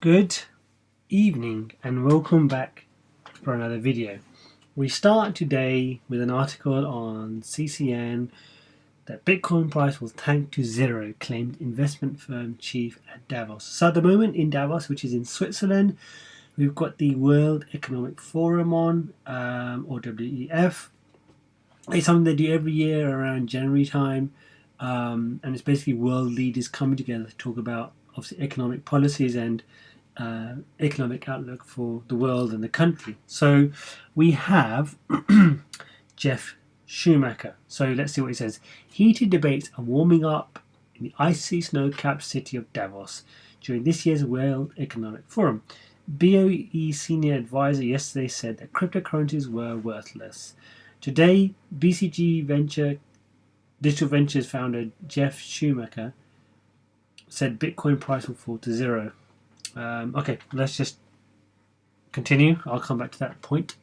Good evening and welcome back for another video. We start today with an article on CCN that Bitcoin price will tank to zero, claimed investment firm chief at Davos. So at the moment in Davos, which is in Switzerland, we've got the World Economic Forum on, or WEF. It's something they do every year around January time, and it's basically world leaders coming together to talk about obviously economic policies and economic outlook for the world and the country. So we have Jeff Schumacher. So let's see what he says. Heated debates are warming up in the icy snow-capped city of Davos during this year's World Economic Forum. BOE senior advisor yesterday said that cryptocurrencies were worthless. Today, BCG Digital Ventures founder Jeff Schumacher said Bitcoin price will fall to zero. Okay, let's just continue. I'll come back to that point.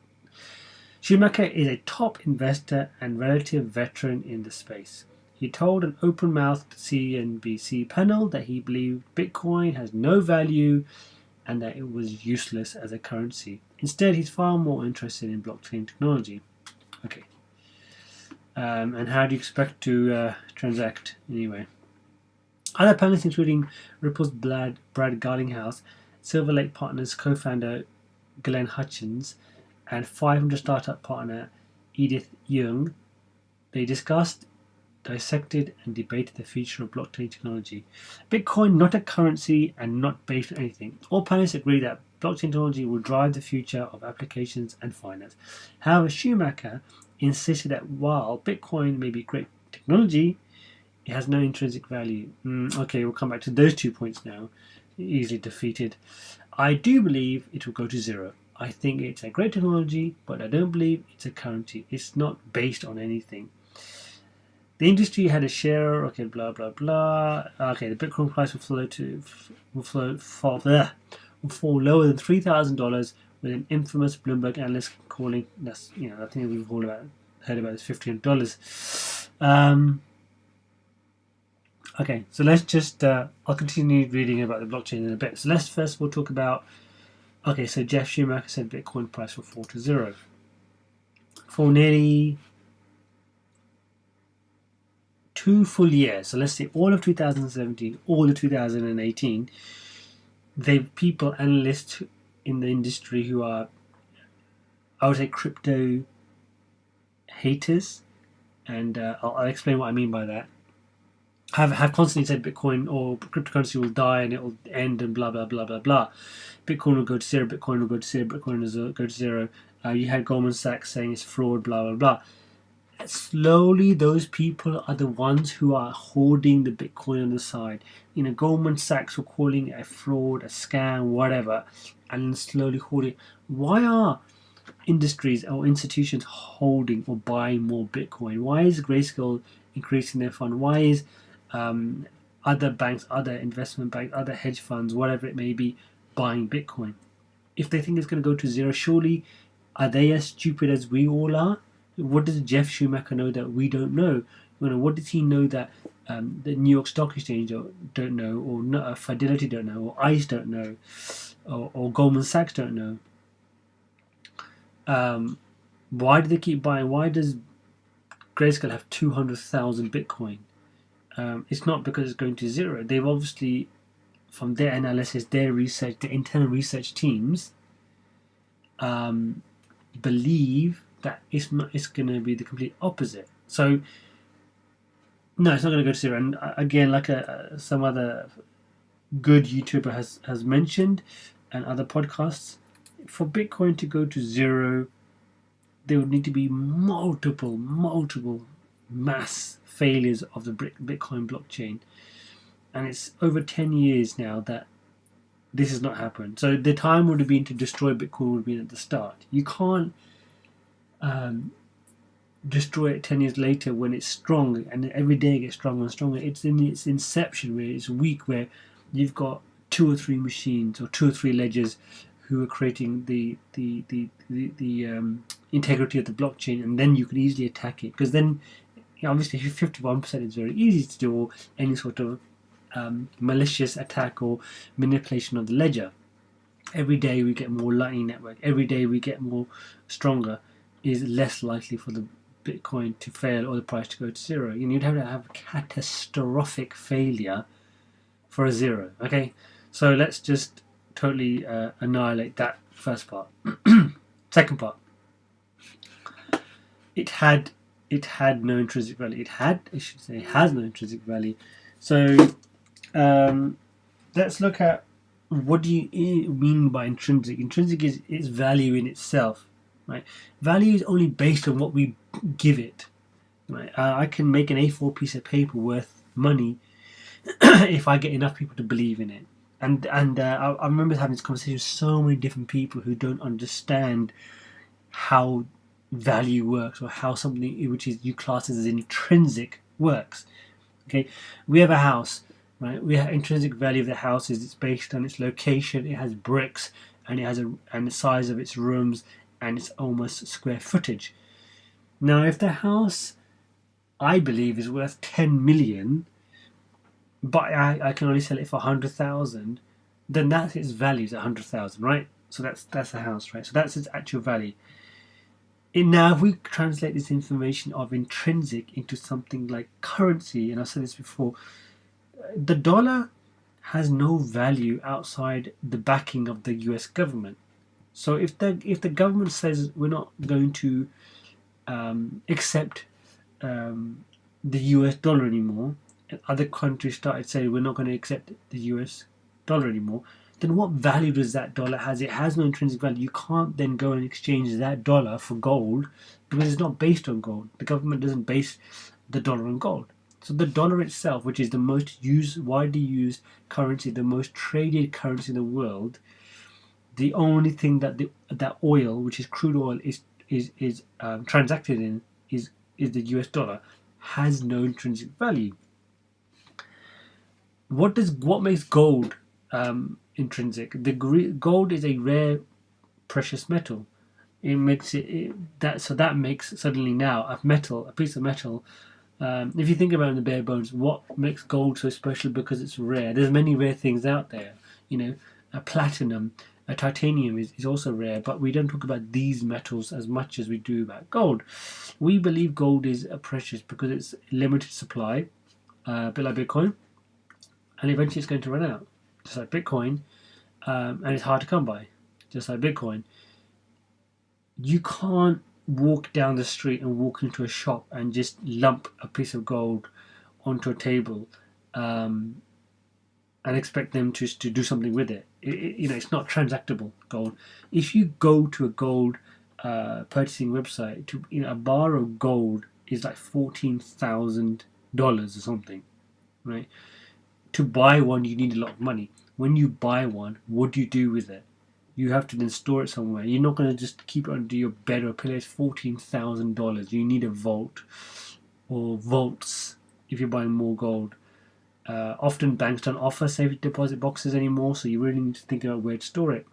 Schumacher is a top investor and relative veteran in the space. He told an open-mouthed CNBC panel that he believed Bitcoin has no value and that it was useless as a currency. Instead, he's far more interested in blockchain technology. Okay. And how do you expect to transact anyway? Other panelists, including Ripple's Brad Garlinghouse, Silver Lake Partners co-founder Glenn Hutchins, and 500 startup partner Edith Yeung, they discussed, dissected, and debated the future of blockchain technology. Bitcoin, not a currency and not based on anything. All panelists agree that blockchain technology will drive the future of applications and finance. However, Schumacher insisted that while Bitcoin may be great technology, it has no intrinsic value. Okay, we'll come back to those 2 points now. Easily defeated. I do believe it will go to zero. I think it's a great technology, but I don't believe it's a currency. It's not based on anything. The industry had a share. Okay, blah blah blah. Okay, the Bitcoin price will fall lower than $3,000, with an infamous Bloomberg analyst calling that's I think we've all heard about this $1,500. Okay, so let's just, I'll continue reading about the blockchain in a bit. So let's first of all talk about, okay, so Jeff Schumacher said Bitcoin price will fall to zero. For nearly 2 full years, so let's say all of 2017, all of 2018, people, analysts in the industry who are, I would say, crypto haters, and I'll explain what I mean by that, have constantly said Bitcoin or cryptocurrency will die and it will end and blah blah blah blah blah. Bitcoin will go to zero. Bitcoin will go to zero. Bitcoin will go to zero. You had Goldman Sachs saying it's fraud. Blah blah blah. Slowly, those people are the ones who are hoarding the Bitcoin on the side. Goldman Sachs were calling it a fraud, a scam, whatever, and slowly hoarding. Why are industries or institutions holding or buying more Bitcoin? Why is Grayscale increasing their fund? Why is other banks, other investment banks, other hedge funds, whatever it may be, buying Bitcoin? If they think it's going to go to zero, surely are they as stupid as we all are? What does Jeff Schumacher know that we don't know? What does he know that the New York Stock Exchange don't know, or Fidelity don't know, or ICE don't know, or Goldman Sachs don't know? Why do they keep buying? Why does Grayscale have 200,000 Bitcoin? It's not because it's going to zero. They've obviously, from their analysis, their research, the internal research teams, believe that it's going to be the complete opposite. So, no, it's not going to go to zero. And again, like some other good YouTuber has mentioned, and other podcasts, for Bitcoin to go to zero, there would need to be multiple mass failures of the Bitcoin blockchain, and it's over 10 years now that this has not happened. So the time would have been to destroy Bitcoin would have been at the start. You can't destroy it 10 years later when it's strong, and every day it gets stronger and stronger. It's in its inception, where it's weak, where you've got 2 or 3 machines or 2 or 3 ledgers who are creating the integrity of the blockchain, and then you can easily attack it, because then obviously 51% is very easy to do any sort of malicious attack or manipulation of the ledger. every day we get more Lightning Network, every day we get more stronger, is less likely for the Bitcoin to fail or the price to go to zero. You'd have to have catastrophic failure for a zero. Okay, so let's just totally annihilate that first part. Second part, it had no intrinsic value. I should say, has no intrinsic value. So let's look at what do you mean by intrinsic. Intrinsic is its value in itself, right? Value is only based on what we give it, right? I can make an A4 piece of paper worth money if I get enough people to believe in it. And I remember having this conversation with so many different people who don't understand how value works, or how something which is you class as intrinsic works. Okay, we have a house, right? We have intrinsic value of the house is it's based on its location. It has bricks, and it has and the size of its rooms, and it's almost square footage. Now, if the house, I believe, is worth 10 million, but I can only sell it for 100,000, then that's its value is 100,000, right? So that's the house, right? So that's its actual value. Now, if we translate this information of intrinsic into something like currency, and I've said this before, the dollar has no value outside the backing of the US government. So if the government says we're not going to accept the US dollar anymore, and other countries started saying we're not going to accept the US dollar anymore, then what value does that dollar has? It has no intrinsic value. You can't then go and exchange that dollar for gold because it's not based on gold. The government doesn't base the dollar on gold. So the dollar itself, which is the most widely used currency, the most traded currency in the world, the only thing that that oil, which is crude oil, is transacted in is the US dollar, has no intrinsic value. What makes gold intrinsic? Gold is a rare precious metal. It makes that makes suddenly now a piece of metal. If you think about it in the bare bones, what makes gold so special? Because it's rare. There's many rare things out there. A platinum, a titanium is also rare, but we don't talk about these metals as much as we do about gold. We believe gold is precious because it's limited supply, a bit like Bitcoin, and eventually it's going to run out, just like Bitcoin, and it's hard to come by, just like Bitcoin. You can't walk down the street and walk into a shop and just lump a piece of gold onto a table and expect them to do something with it. It's not transactable, gold. If you go to a gold purchasing website, a bar of gold is like $14,000 or something, right? To buy one, you need a lot of money. When you buy one, what do you do with it? You have to then store it somewhere. You're not going to just keep it under your bed or pillow. It's $14,000. You need a vault or vaults if you're buying more gold. Often banks don't offer safe deposit boxes anymore, so you really need to think about where to store it.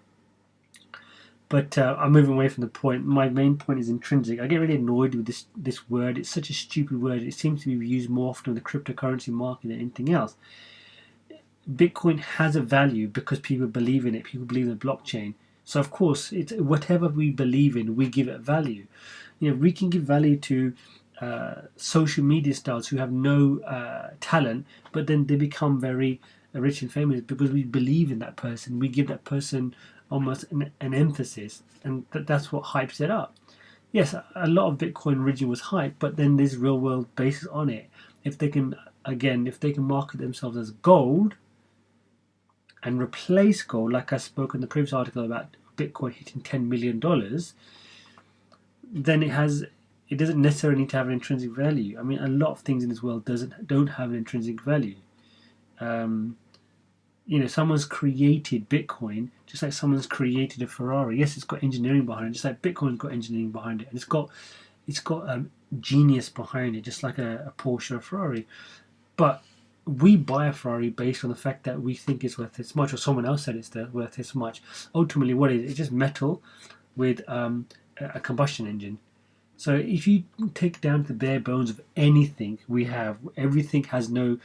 But I'm moving away from the point. My main point is intrinsic. I get really annoyed with this word. It's such a stupid word. It seems to be used more often in the cryptocurrency market than anything else. Bitcoin has a value because people believe in it. People believe in the blockchain. So of course, it's whatever we believe in, we give it value. We can give value to social media stars who have no talent, but then they become very rich and famous because we believe in that person. We give that person almost an emphasis, and that's what hypes it up. Yes, a lot of Bitcoin originally was hype, but then there's real world basis on it. If they can market themselves as gold and replace gold, like I spoke in the previous article about Bitcoin hitting $10 million, then it doesn't necessarily need to have an intrinsic value. I mean, a lot of things in this world don't have an intrinsic value. Someone's created Bitcoin just like someone's created a Ferrari. Yes, it's got engineering behind it, just like Bitcoin's got engineering behind it, and it's got genius behind it, just like a Porsche or a Ferrari. But we buy a Ferrari based on the fact that we think it's worth this much, or someone else said it's worth this much. Ultimately, what is it? It's just metal with a combustion engine. So if you take down to the bare bones of anything we have, everything has no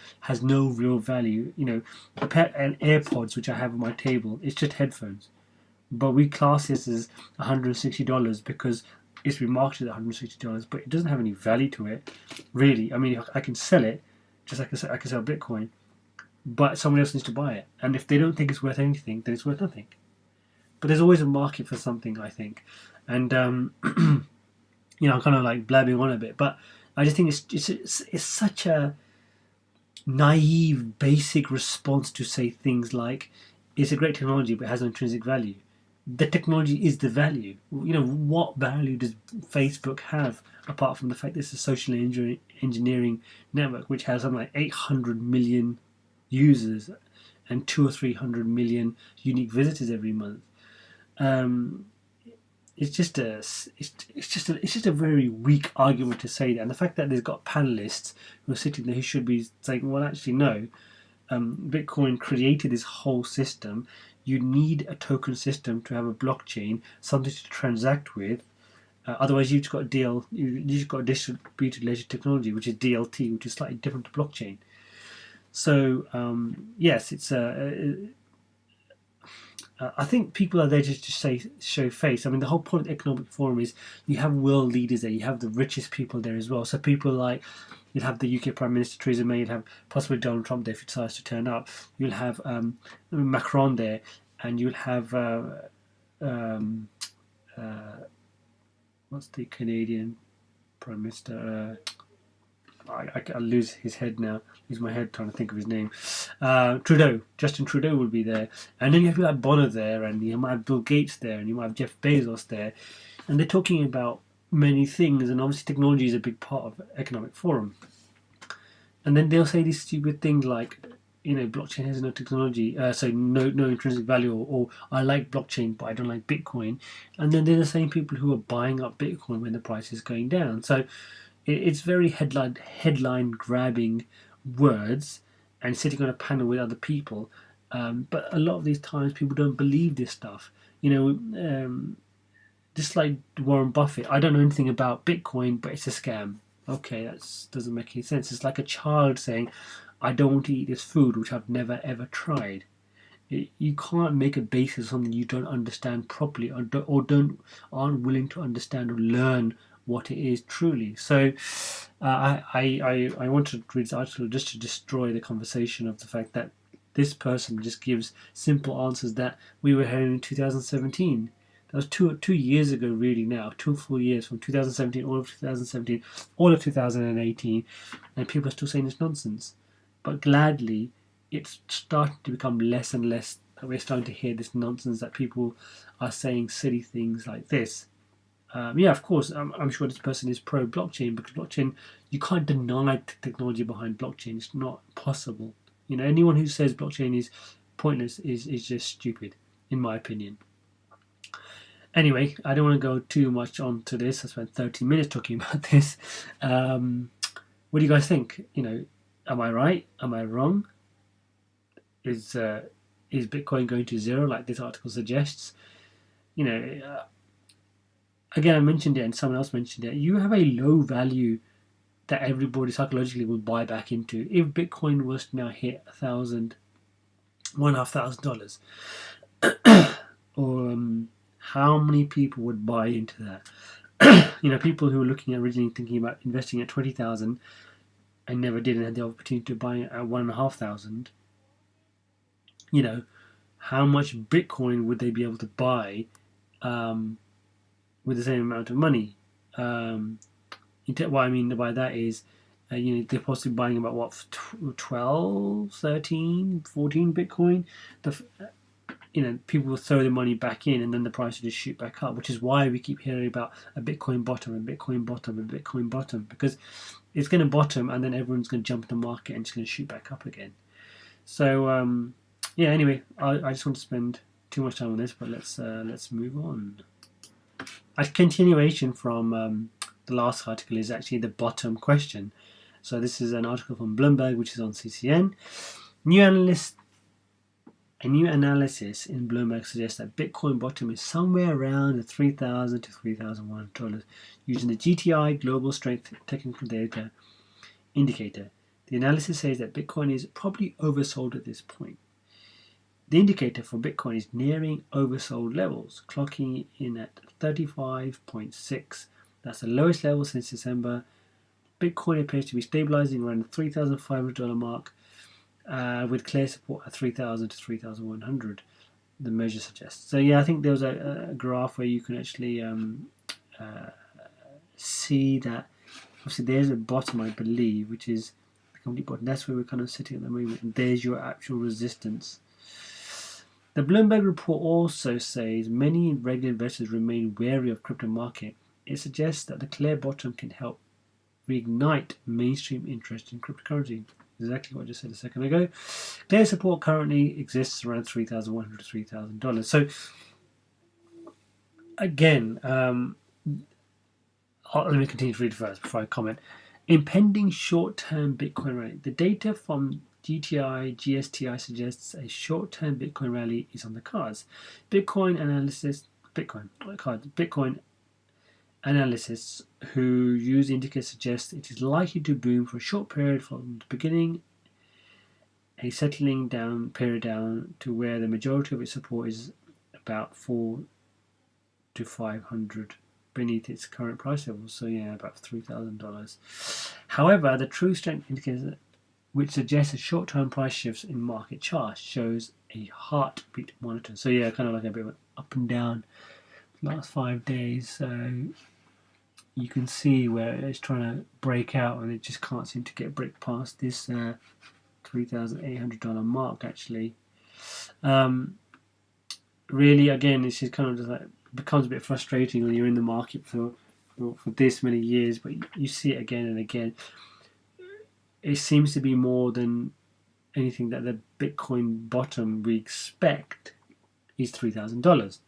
real value. And AirPods, which I have on my table, it's just headphones. but we class this as $160 because it's been marketed at $160, but it doesn't have any value to it, really. I mean, I can sell it, just like I can sell Bitcoin, but someone else needs to buy it. And if they don't think it's worth anything, then it's worth nothing. But there's always a market for something, I think. And, I'm kind of like blabbing on a bit, but I just think it's such a naive, basic response to say things like, it's a great technology, but it has no intrinsic value. The technology is the value. What value does Facebook have apart from the fact that it's a social engineering network which has something like 800 million users and 200 or 300 million unique visitors every month? It's just a very weak argument to say that, and the fact that there's got panelists who are sitting there who should be saying, well, actually, no. Bitcoin created this whole system. You need a token system to have a blockchain, something to transact with. Otherwise, you've got distributed ledger technology, which is DLT, which is slightly different to blockchain. So yes, it's I think people are there just to show face. I mean, the whole point of the Economic Forum is you have world leaders there. You have the richest people there as well. So people like, you'll have the UK Prime Minister Theresa May. You'll have possibly Donald Trump there if he decides to turn up. You'll have Macron there, and you'll have what's the Canadian Prime Minister? I lose his head now. Lose my head trying to think of his name. Trudeau. Justin Trudeau will be there. And then you have people like Bono there, and you might have Bill Gates there, and you might have Jeff Bezos there. And they're talking about many things, and obviously technology is a big part of Economic Forum. And then they'll say these stupid things like, blockchain has no technology, so no intrinsic value, or I like blockchain but I don't like Bitcoin. And then they're the same people who are buying up Bitcoin when the price is going down. So it's very headline grabbing words and sitting on a panel with other people. But a lot of these times people don't believe this stuff. Just like Warren Buffett, I don't know anything about Bitcoin, but it's a scam. Okay, that doesn't make any sense. It's like a child saying, I don't want to eat this food which I've never ever tried. You can't make a basis of something you don't understand properly, or aren't willing to understand or learn what it is truly. So I wanted to read this article just to destroy the conversation of the fact that this person just gives simple answers that we were hearing in 2017. That was two years ago, really. Now 2 full years, from 2017, all of 2017, all of 2018, and people are still saying it's nonsense. But gladly, it's starting to become less and less that we're starting to hear this nonsense, that people are saying silly things like this. Of course, I'm sure this person is pro blockchain, because blockchain, you can't deny the technology behind blockchain. It's not possible. Anyone who says blockchain is pointless is just stupid, in my opinion. Anyway, I don't want to go too much onto this. I spent 30 minutes talking about this. What do you guys think? Am I right? Am I wrong? Is Bitcoin going to zero like this article suggests? Again, I mentioned it, and someone else mentioned it. You have a low value that everybody psychologically will buy back into. If Bitcoin was to now hit $1,500, or how many people would buy into that? People who were looking at originally thinking about investing at 20,000 and never did, and had the opportunity to buy it at 1,500. How much Bitcoin would they be able to buy with the same amount of money? What I mean by that is, they're possibly buying about 12, 13, 14 Bitcoin. People will throw the money back in, and then the price will just shoot back up, which is why we keep hearing about a Bitcoin bottom, a Bitcoin bottom, a Bitcoin bottom, because it's going to bottom, and then everyone's going to jump in the market and it's going to shoot back up again. So anyway, I just want to spend too much time on this, but let's move on. A continuation from the last article is actually the bottom question. So this is an article from Bloomberg, which is on CCN. A new analysis in Bloomberg suggests that Bitcoin bottom is somewhere around the $3,000 to $3,100 using the GTI Global Strength Technical Data Indicator. The analysis says that Bitcoin is probably oversold at this point. The indicator for Bitcoin is nearing oversold levels, clocking in at 35.6. That's the lowest level since December. Bitcoin appears to be stabilizing around the $3,500 mark, with clear support at 3,000 to 3,100. The measure suggests. So yeah, I think there was a graph where you can actually see that. Obviously, there's a bottom, I believe, which is the complete bottom. That's where we're kind of sitting at the moment, and there's your actual resistance. The Bloomberg report also says many regular investors remain wary of crypto market. It suggests that the clear bottom can help reignite mainstream interest in cryptocurrency. Exactly what I just said a second ago. Clear support currently exists around $3,100 to $3,000. So again, let me continue to read first before I comment. Impending short-term Bitcoin rally. The data from GTI suggests a short-term Bitcoin rally is on the cards. Bitcoin analysts who use indicators suggest it is likely to boom for a short period from the beginning, a settling down period down to where the majority of its support is about 4 to 500 beneath its current price levels. So yeah, about $3,000. However, the true strength indicator, which suggests a short-term price shifts in market charts, shows a heartbeat monitor. So yeah, kind of like a bit of an up and down last 5 days. So you can see where it's trying to break out and it just can't seem to get break past this $3,800 mark actually. Really, again, it's just kind of just like becomes a bit frustrating when you're in the market for this many years, but you see it again and again. It seems to be more than anything that the Bitcoin bottom we expect is $3,000.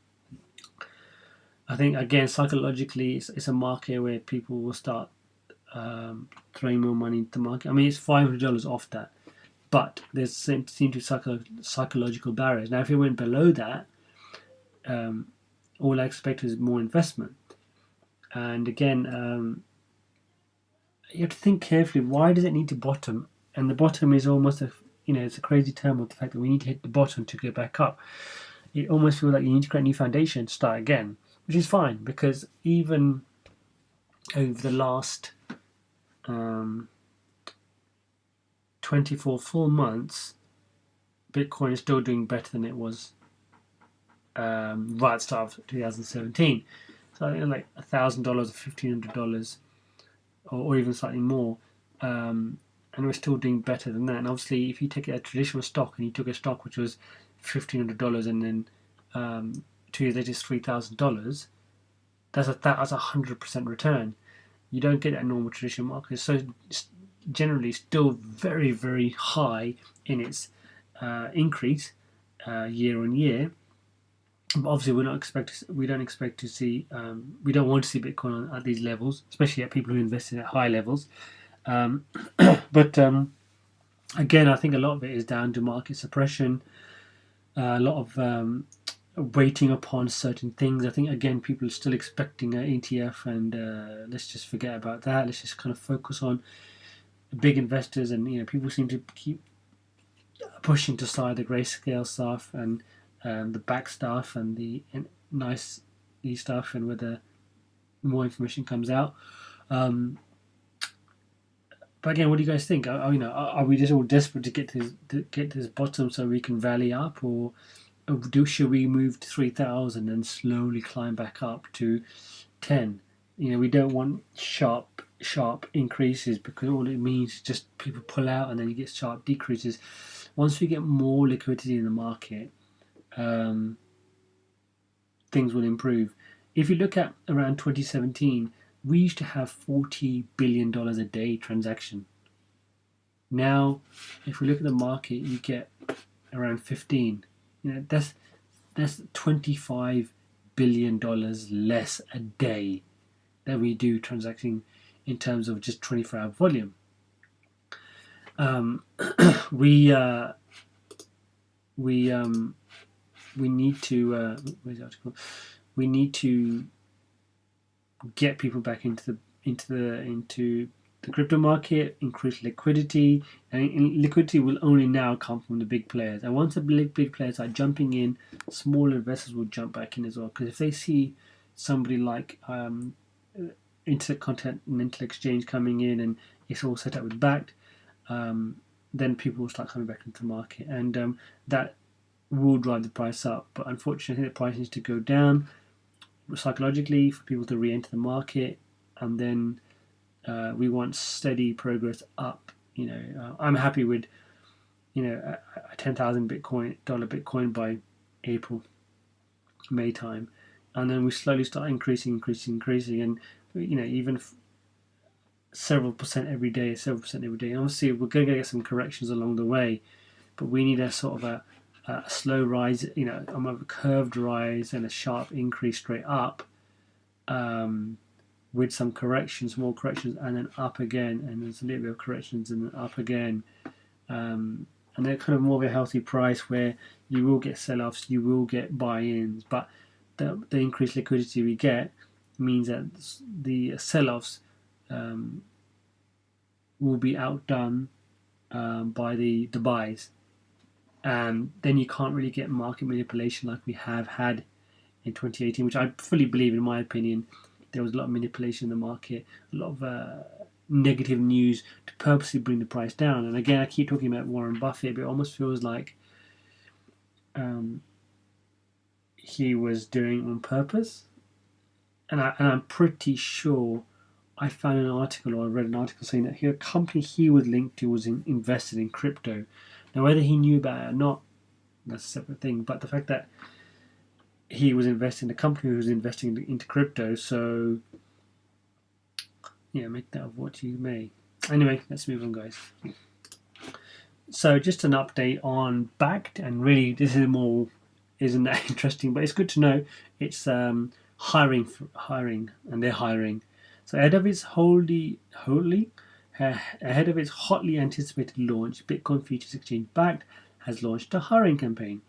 I think again psychologically it's a market where people will start throwing more money into the market. I mean, it's $500 off that, but there's seem to be psychological barriers. Now, if it went below that, all I expect is more investment. And again, you have to think carefully. Why does it need to bottom? And the bottom is almost it's a crazy term of the fact that we need to hit the bottom to get back up. It almost feels like you need to create a new foundation to start again, which is fine because even over the last 24 full months, Bitcoin is still doing better than it was right at the start of 2017. So I think like $1,000 or $1,500 or even slightly more, and we're still doing better than that. And obviously, if you take a traditional stock and you took a stock which was $1,500 and then 2 years later it's $3,000, that's a 100% return. You don't get that in normal traditional market. So it's generally still very, very high in its increase year on year. But obviously, we don't expect to see. We don't want to see Bitcoin at these levels, especially at people who invested at high levels. But again, I think a lot of it is down to market suppression. A lot of waiting upon certain things. I think again, people are still expecting an ETF, and let's just forget about that. Let's just kind of focus on big investors, and people seem to keep pushing to side the grayscale stuff and the back stuff and the nice stuff, and whether more information comes out. But again, what do you guys think? Are we just all desperate to get to this bottom so we can rally up, or should we move to 3,000 and slowly climb back up to 10? We don't want sharp increases because all it means is just people pull out and then you get sharp decreases. Once we get more liquidity in the market, things will improve. If you look at around 2017, we used to have $40 billion a day transaction. Now, if we look at the market, you get around 15. That's $25 billion less a day that we do transacting in terms of just 24-hour volume. We need to where's the article? We need to get people back into the crypto market, increased liquidity, and liquidity will only now come from the big players. And once the big players are jumping in, smaller investors will jump back in as well. Because if they see somebody like Intercontinental Exchange coming in and it's all set up with Bakkt, then people will start coming back into the market, and that will drive the price up. But unfortunately, the price needs to go down psychologically for people to re-enter the market, and then we want steady progress up. I'm happy with a 10,000 Bitcoin by April, May time, and then we slowly start increasing, and even several percent every day. Obviously, we're going to get some corrections along the way, but we need a sort of a slow rise, a curved rise and a sharp increase straight up, with some corrections, more corrections, and then up again, and there's a little bit of corrections and then up again, and they're kind of more of a healthy price where you will get sell-offs, you will get buy-ins, but the increased liquidity we get means that the sell-offs will be outdone by the buys, and then you can't really get market manipulation like we have had in 2018, which I fully believe, in my opinion. There was a lot of manipulation in the market, a lot of negative news to purposely bring the price down. And again, I keep talking about Warren Buffett, but it almost feels like he was doing on purpose. And I'm pretty sure I found an article, or I read an article saying that a company he was linked to was invested in crypto. Now, whether he knew about it or not, that's a separate thing. But the fact that he was investing, the company was investing into crypto, so make that of what you may. Anyway, let's move on, guys. So just an update on Bakkt, and really this isn't that interesting, but it's good to know. It's hiring, and they're hiring. So ahead of its hotly anticipated launch, Bitcoin Futures Exchange Bakkt has launched a hiring campaign.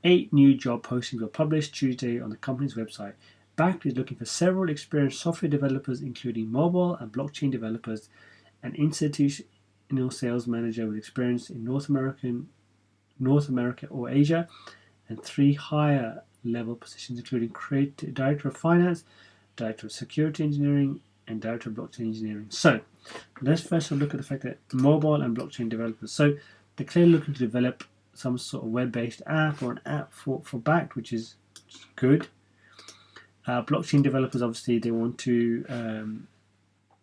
8 new job postings were published Tuesday on the company's website. Bakkt is looking for several experienced software developers, including mobile and blockchain developers, an institutional sales manager with experience in North America or Asia, and 3 higher level positions, including Director of Finance, Director of Security Engineering, and Director of Blockchain Engineering. So let's first look at the fact that mobile and blockchain developers. So they're clearly looking to develop some sort of web-based app, or an app for Bakkt, which is good. Blockchain developers, obviously, they want to,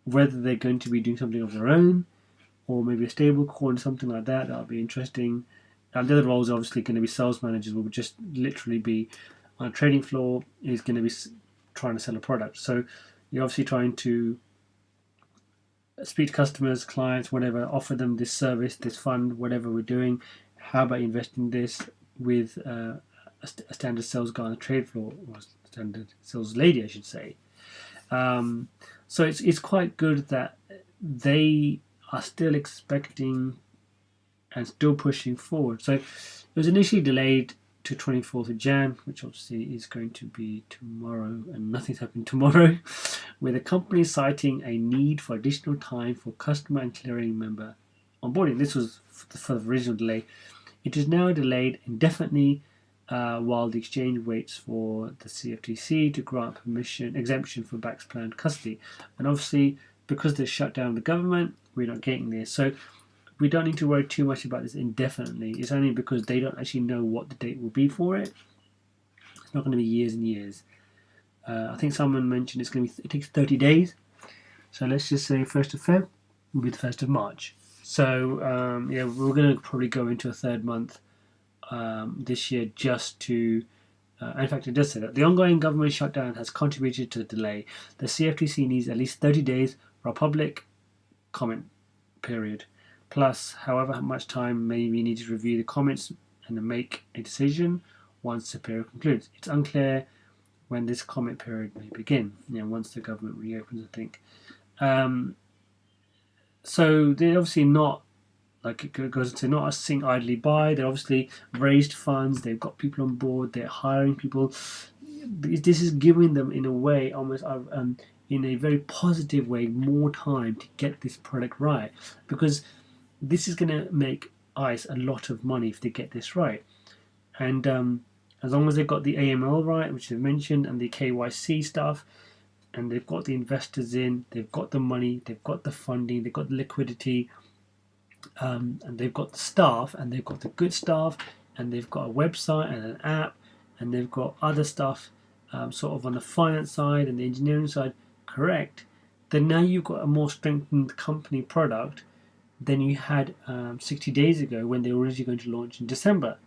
whether they're going to be doing something of their own, or maybe a stable coin, something like that. That'll be interesting. And the other roles are obviously going to be sales managers, will just literally be on a trading floor, is going to be trying to sell a product. So you're obviously trying to speak to customers, clients, whatever, offer them this service, this fund, whatever we're doing. How about investing this with a standard sales guy on the trade floor, or a standard sales lady, I should say. So it's quite good that they are still expecting and still pushing forward. So it was initially delayed to 24th of Jan, which obviously is going to be tomorrow, and nothing's happening tomorrow, with the company citing a need for additional time for customer and clearing member onboarding. This was for the original delay. It is now delayed indefinitely while the exchange waits for the CFTC to grant exemption for Bakkt's planned custody. And obviously, because they shut down the government, we're not getting there. So we don't need to worry too much about this indefinitely. It's only because they don't actually know what the date will be for it. It's not going to be years and years. I think someone mentioned it takes 30 days. So let's just say 1st of Feb will be the 1st of March. So we're going to probably go into a third month this year just to... in fact, it does say that the ongoing government shutdown has contributed to the delay. The CFTC needs at least 30 days for a public comment period, plus however much time may be needed to review the comments and to make a decision once the period concludes. It's unclear when this comment period may begin, once the government reopens, I think. So they're obviously not, like it goes into, not sitting idly by. They're obviously raised funds, they've got people on board, they're hiring people. this is giving them, in a way, almost in a very positive way, more time to get this product right, because this is going to make ICE a lot of money if they get this right. And as long as they've got the AML right, which they've mentioned, and the KYC stuff, and they've got the investors in, they've got the money, they've got the funding, they've got the liquidity, and they've got the staff, and they've got the good staff, and they've got a website and an app, and they've got other stuff sort of on the finance side and the engineering side correct, then now you've got a more strengthened company product than you had 60 days ago when they were originally going to launch in December.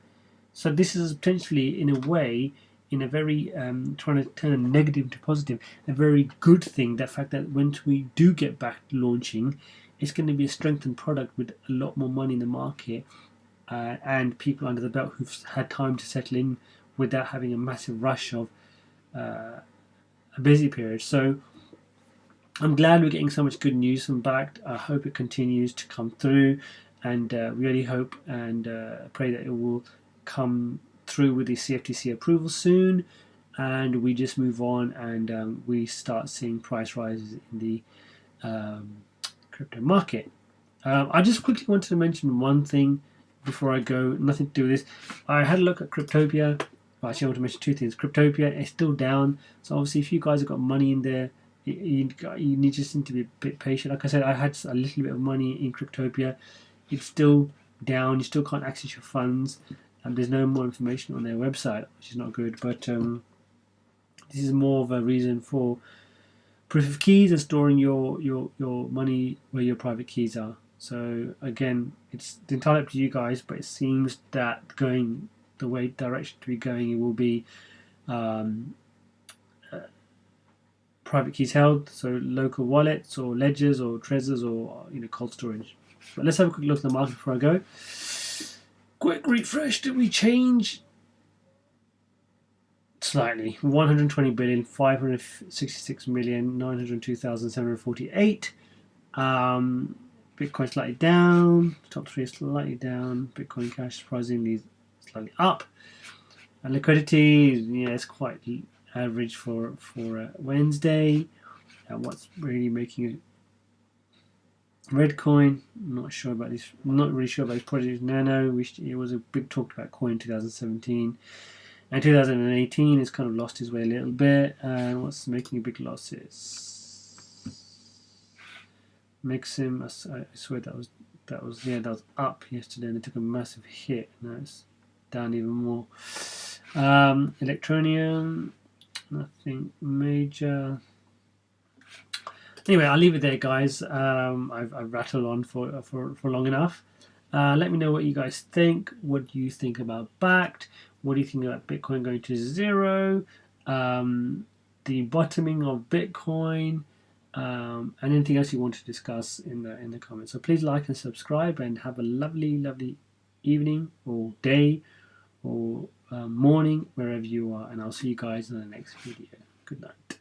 So this is potentially, in a way, in a very trying to turn a negative to positive, a very good thing. The fact that when we do get back launching, it's going to be a strengthened product with a lot more money in the market, and people under the belt who've had time to settle in without having a massive rush of a busy period. So I'm glad we're getting so much good news from Bakkt. I hope it continues to come through, and really hope and pray that it will come through with the CFTC approval soon, and we just move on, and we start seeing price rises in the crypto market. I just quickly wanted to mention one thing before I go, nothing to do with this. I had a look at Cryptopia. Well, actually, I want to mention two things. Cryptopia is still down, so obviously if you guys have got money in there, you need just need to be a bit patient. Like I said, I had a little bit of money in Cryptopia. It's still down. You still can't access your funds. There's no more information on their website, which is not good. But this is more of a reason for proof of keys and storing your money where your private keys are. So again, it's entirely up to you guys, but it seems that going the way direction to be going, it will be private keys held, so local wallets or ledgers or Trezors or cold storage. But let's have a quick look at the market before I go. Quick refresh. Did we change? Slightly. 120 billion, 566 million, 902,748. Bitcoin slightly down. Top three is slightly down. Bitcoin Cash surprisingly slightly up. And liquidity, it's quite average for Wednesday. And what's really making it? Redcoin, not sure about this. Not really sure about this project. Nano, it was a big talked about coin in 2017, and 2018 has kind of lost his way a little bit. And what's making big losses? Maxim, I swear that was up yesterday, and it took a massive hit. Now it's down even more. Electronium, nothing major. Anyway, I'll leave it there, guys. I've rattled on for long enough. Let me know what you guys think. What do you think about Bakkt? What do you think about Bitcoin going to zero? The bottoming of Bitcoin, and anything else you want to discuss in the comments. So please like and subscribe, and have a lovely evening or day or morning wherever you are. And I'll see you guys in the next video. Good night.